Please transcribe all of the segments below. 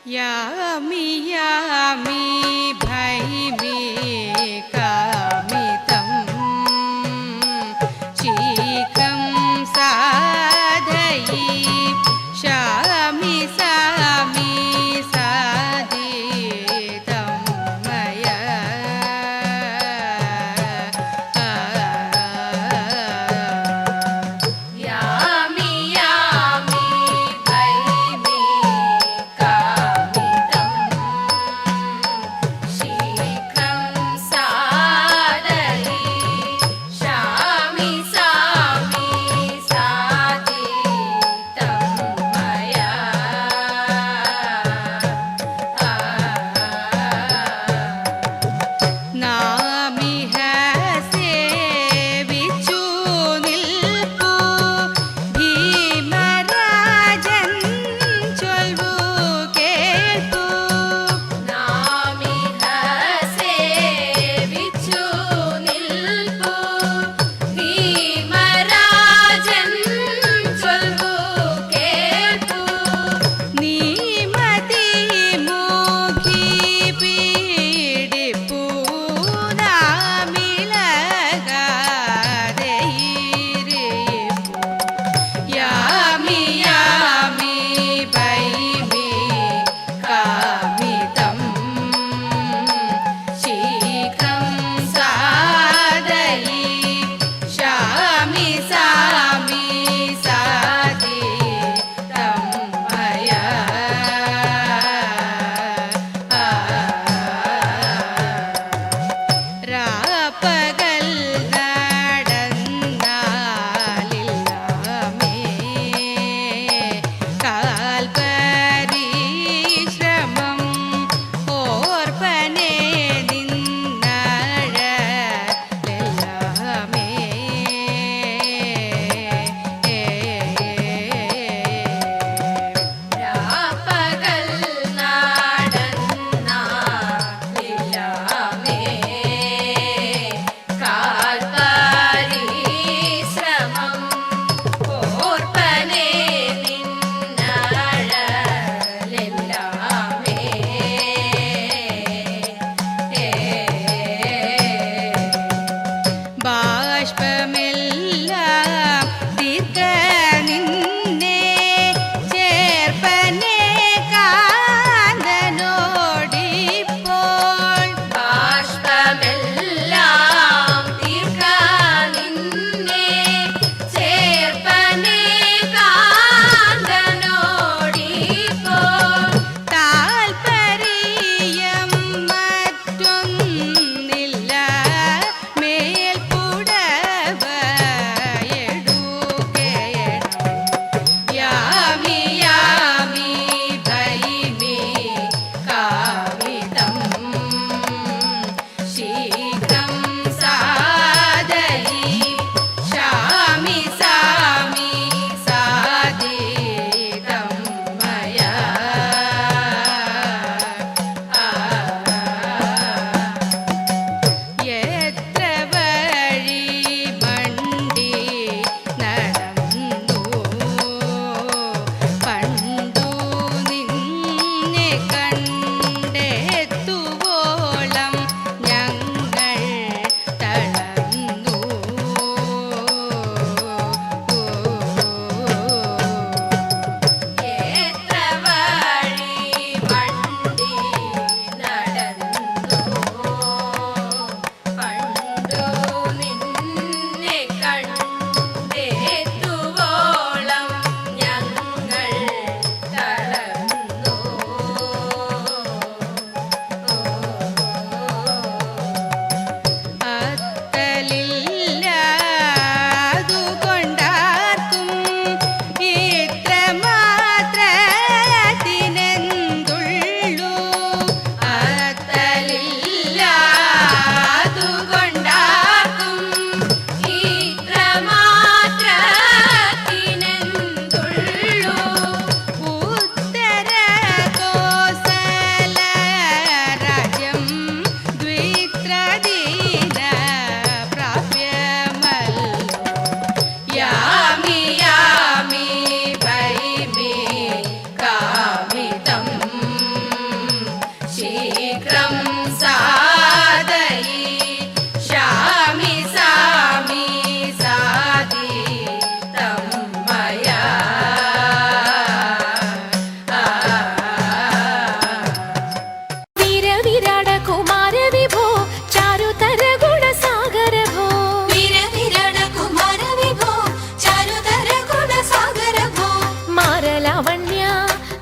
यामि यामि भैमि कामितं शीघ्रं साधयि शामि सामि साधितं मया यामि यामि भैमि कामितं शीघ्रं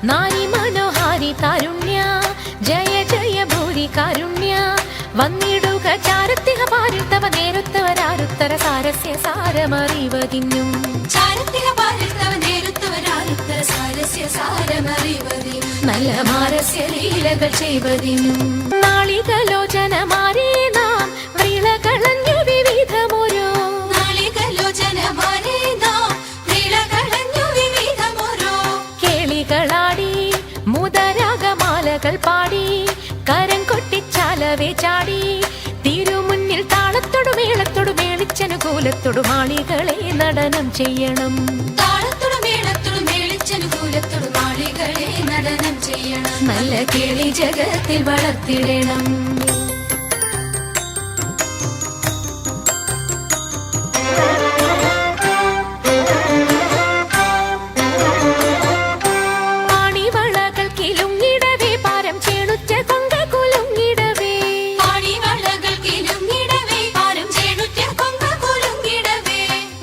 നാരി മനോഹാരി താരുണ്യ ജയ ജയ ഭൂരി കാരുണ്യ വന്നിടുക ചാരത്തിക പാരിൽ തവ നേരുത്തവരാരുത്തര സാരസ്യ സാരമറിവതിന്നും നല്ല മാരസ്യ ലീലകൾ ചെയ്വതിനും നാളികലോചനമാരേ നാം വ്രീളകളഞ്ഞു വിവിധമോരോ കേളികളാടി മുതരാഗമാലകൾ പാടി കരം കൊട്ടിച്ചാലവേ ചാടി തിരുമുന്നിൽ താളത്തോടു മേളത്തോടു മേളിച്ചനുകൂലത്തോടു മാളികളെ നടനം ചെയ്യണം നല്ല കേളി ജഗത്തിൽ വളർത്തിടണം പാണിവളകൾ കിലുങ്ങിടവേ പാരം ചേണുറ്റ കൊങ്ക കുലുങ്ങിടവേ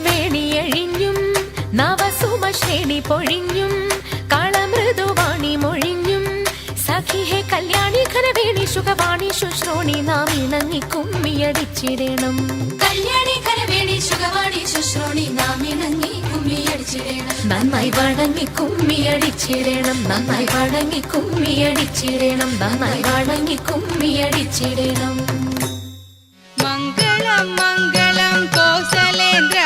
വേണിയഴിഞ്ഞും നവസുമശ്രേണി പൊഴിഞ്ഞും കളമൃദുവാണി മൊഴിഞ്ഞും സഖിഹേ കല്യാണി ഘനവേണി ശുഖവാണി ശുശ്രോണി നാം ഇണങ്ങി കുമ്മിയടിച്ചിടണം നന്നായി വണങ്ങി കുമ്മിയടിച്ചിടണം നന്നായി വണങ്ങി കുമ്മിയടിച്ചിടണം നന്നായി വണങ്ങി കുമ്മിയടിച്ചിടണം മംഗളം മംഗളം കോസലേന്ദ്ര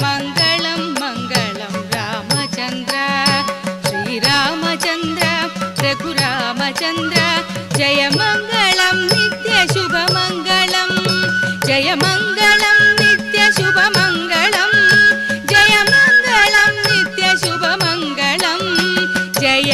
മംഗളം മംഗളം രാമചന്ദ്ര ശ്രീരാമചന്ദ്ര രഘുരാമചന്ദ്ര ജയ മംഗളം നിത്യ ശുഭമംഗളം ജയ മംഗളം നിത്യ ശുഭമംഗളം ജയ മംഗളം നിത്യ ശുഭമംഗളം ജയ